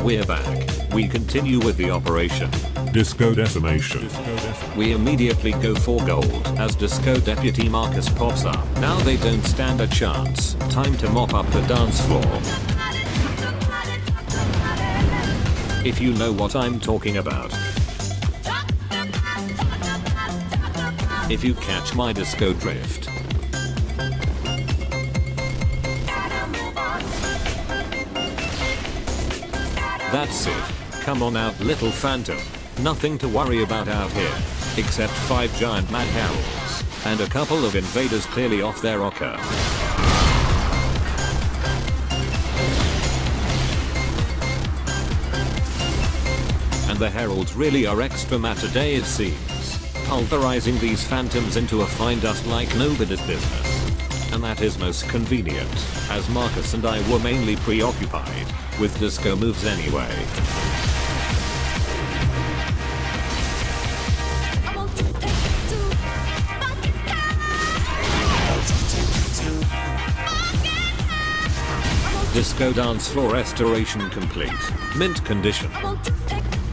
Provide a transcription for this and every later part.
we're back. We continue with the operation. Disco Decimation. We immediately go for gold as Disco Deputy Marcus pops up. Now they don't stand a chance. Time to mop up the dance floor. If you know what I'm talking about. If you catch my disco drift. That's it. Come on out, little phantom. Nothing to worry about out here. Except 5 giant mad heralds. And a couple of invaders clearly off their rocker. And the heralds really are extra mad today, it seems. Pulverizing these phantoms into a fine dust like nobody's business. And that is most convenient, as Marcus and I were mainly preoccupied with disco moves anyway. Disco dance floor restoration complete. Mint condition.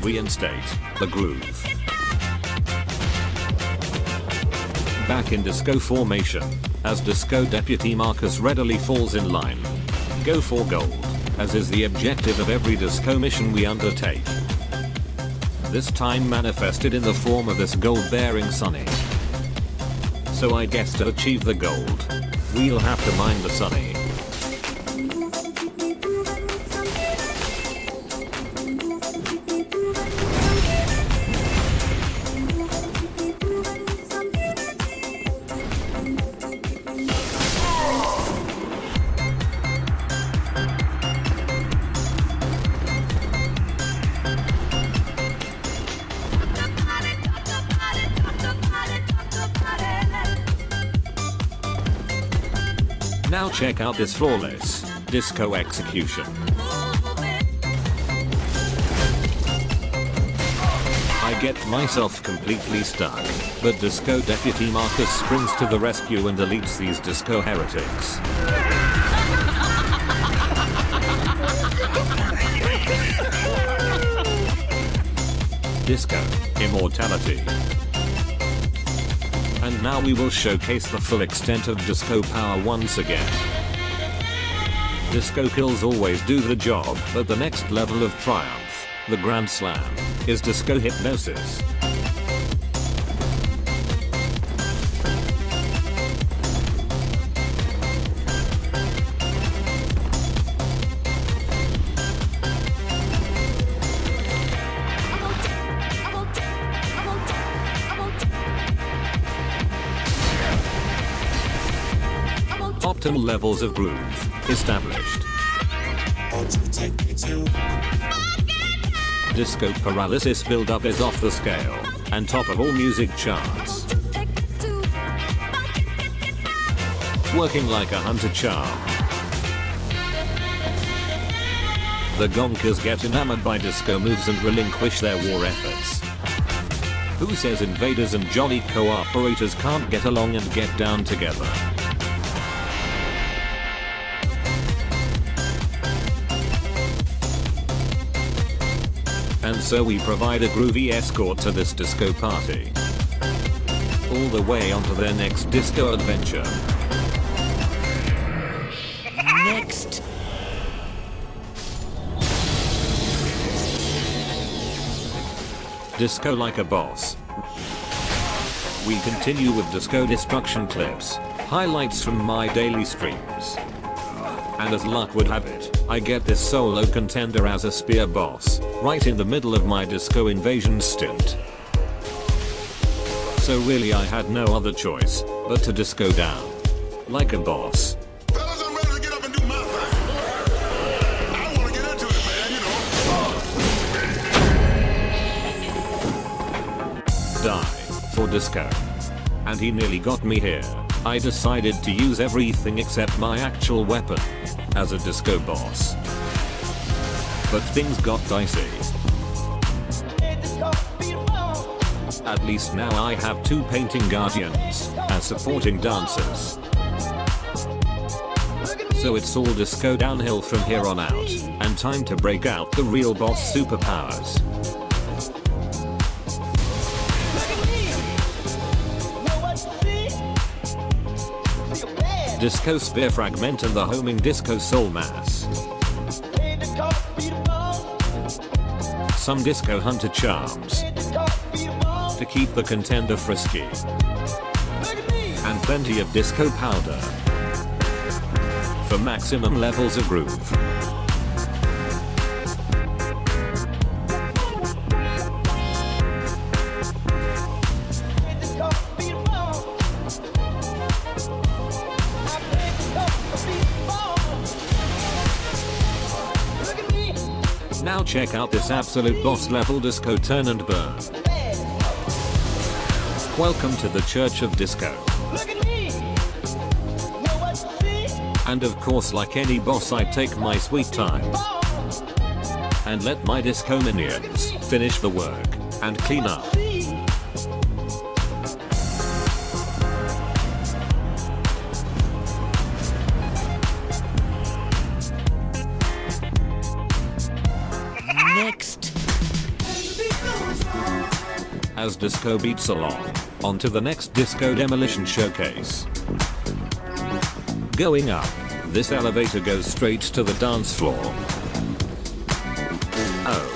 Reinstate the groove. Back in disco formation, as Disco Deputy Marcus readily falls in line. Go for gold, as is the objective of every disco mission we undertake. This time manifested in the form of this gold-bearing Sunny. So I guess to achieve the gold, we'll have to mine the Sunny. Now check out this flawless disco execution. I get myself completely stuck, but Disco Deputy Marcus springs to the rescue and deletes these disco heretics. Disco immortality. And now we will showcase the full extent of disco power once again. Disco kills always do the job, but the next level of triumph, the Grand Slam, is disco hypnosis. Optimal levels of groove established. Disco paralysis build-up is off the scale and top of all music charts. Working like a hunter charm. The gonkers get enamored by disco moves and relinquish their war efforts. Who says invaders and jolly cooperators can't get along and get down together? And so we provide a groovy escort to this disco party. All the way onto their next disco adventure. Next. Disco like a boss. We continue with disco destruction clips, highlights from my daily streams. And as luck would have it, I get this solo contender as a spear boss, right in the middle of my disco invasion stint. So really I had no other choice, but to disco down. Like a boss. Fellas, I'm ready to get up and do my thing. I wanna get into it, man, you know. Die for disco. And he nearly got me here. I decided to use everything except my actual weapon as a disco boss. But things got dicey. At least now I have 2 painting guardians as supporting dancers. So it's all disco downhill from here on out, and time to break out the real boss superpowers. Disco Spear Fragment and the homing Disco Soul Mass. Some Disco Hunter charms to keep the contender frisky. And plenty of Disco Powder for maximum levels of groove. Now check out this absolute boss level Disco Turn and Burn. Welcome to the Church of Disco. And of course, like any boss, I take my sweet time and let my disco minions finish the work and clean up. Next. As disco beats along, on to the next Disco Demolition Showcase. Going up, this elevator goes straight to the dance floor. Oh,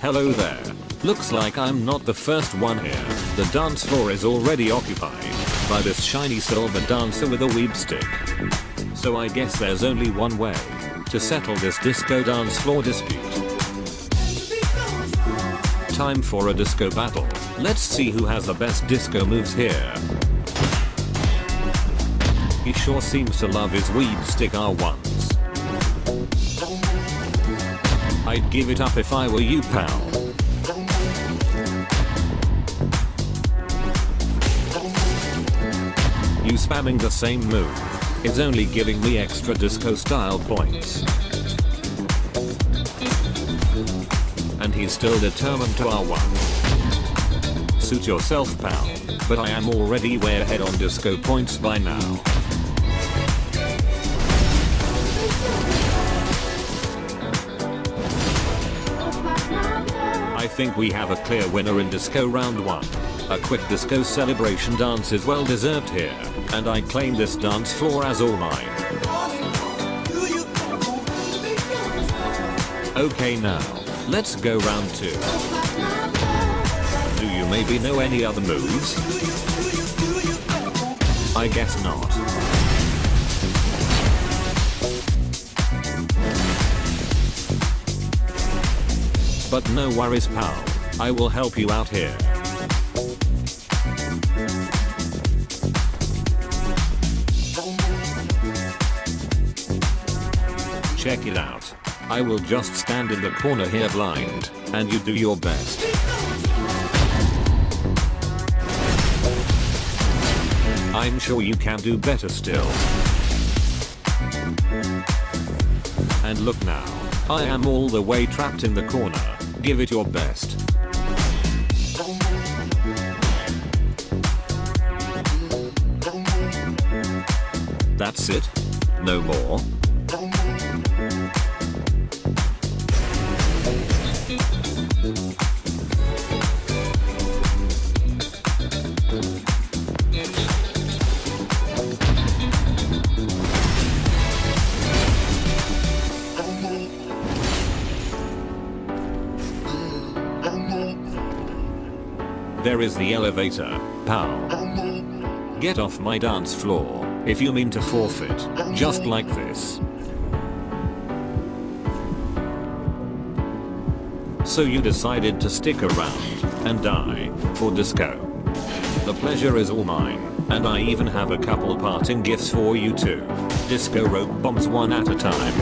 hello there. Looks like I'm not the first one here. The dance floor is already occupied by this shiny silver dancer with a weeb stick. So I guess there's only one way to settle this disco dance floor dispute. Time for a disco battle. Let's see who has the best disco moves here. He sure seems to love his weeb stick R1s. I'd give it up if I were you, pal. You spamming the same move is only giving me extra disco style points. And he's still determined to R1. Suit yourself, pal, but I am already way ahead on disco points by now. I think we have a clear winner in Disco Round 1. A quick disco celebration dance is well deserved here, and I claim this dance floor as all mine. Okay, now, let's go round 2. Do you maybe know any other moves? I guess not. But no worries, pal. I will help you out here. Check it out. I will just stand in the corner here blind, and you do your best. I'm sure you can do better still. And look now, I am all the way trapped in the corner. Give it your best. That's it? No more? There is the elevator, pal. Get off my dance floor if you mean to forfeit, just like this. So you decided to stick around and die for disco. The pleasure is all mine, and I even have a couple parting gifts for you too. Disco rope bombs one at a time.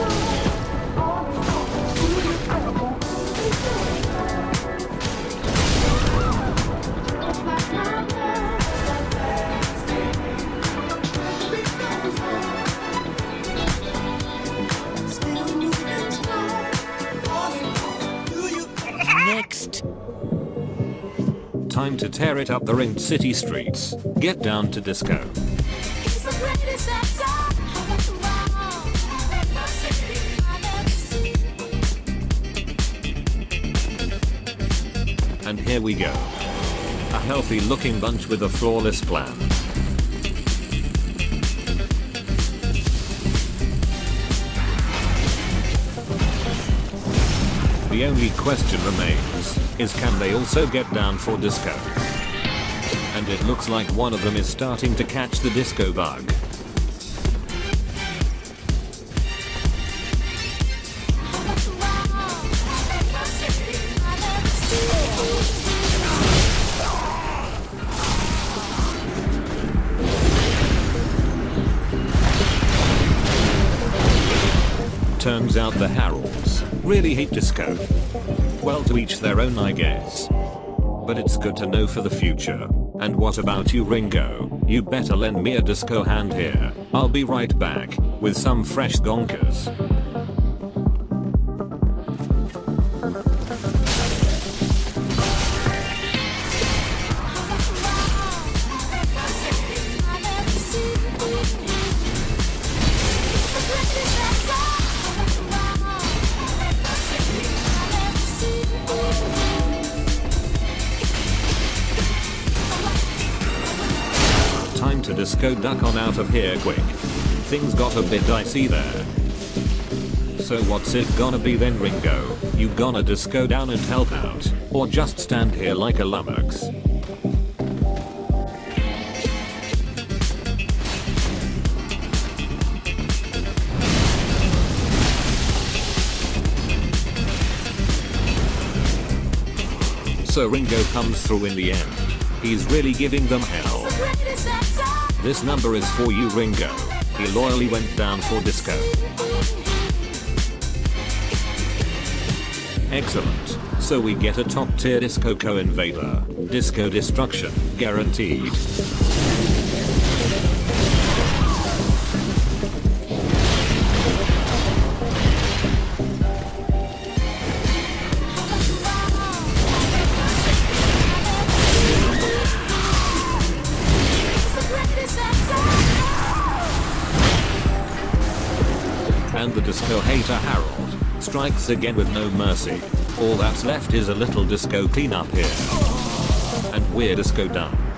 Next. Time to tear it up the ringed city streets. Get down to disco. He's the greatest that's all. here we go. A healthy looking bunch with a flawless plan. The only question remains is, can they also get down for disco? And it looks like one of them is starting to catch the disco bug. Turns out the Harolds really hate disco. Well, to each their own, I guess. But it's good to know for the future. And what about you, Ringo? You better lend me a disco hand here. I'll be right back with some fresh gonkers. Time to disco duck on out of here quick. Things got a bit dicey there. So what's it gonna be then, Ringo? You gonna disco down and help out? Or just stand here like a lummox? So Ringo comes through in the end. He's really giving them hell. This number is for you, Ringo. He loyally went down for disco. Excellent. So we get a top tier disco co-invader. Disco destruction, guaranteed. And the disco hater Harold strikes again with no mercy. All that's left is a little disco cleanup here. And we're disco done.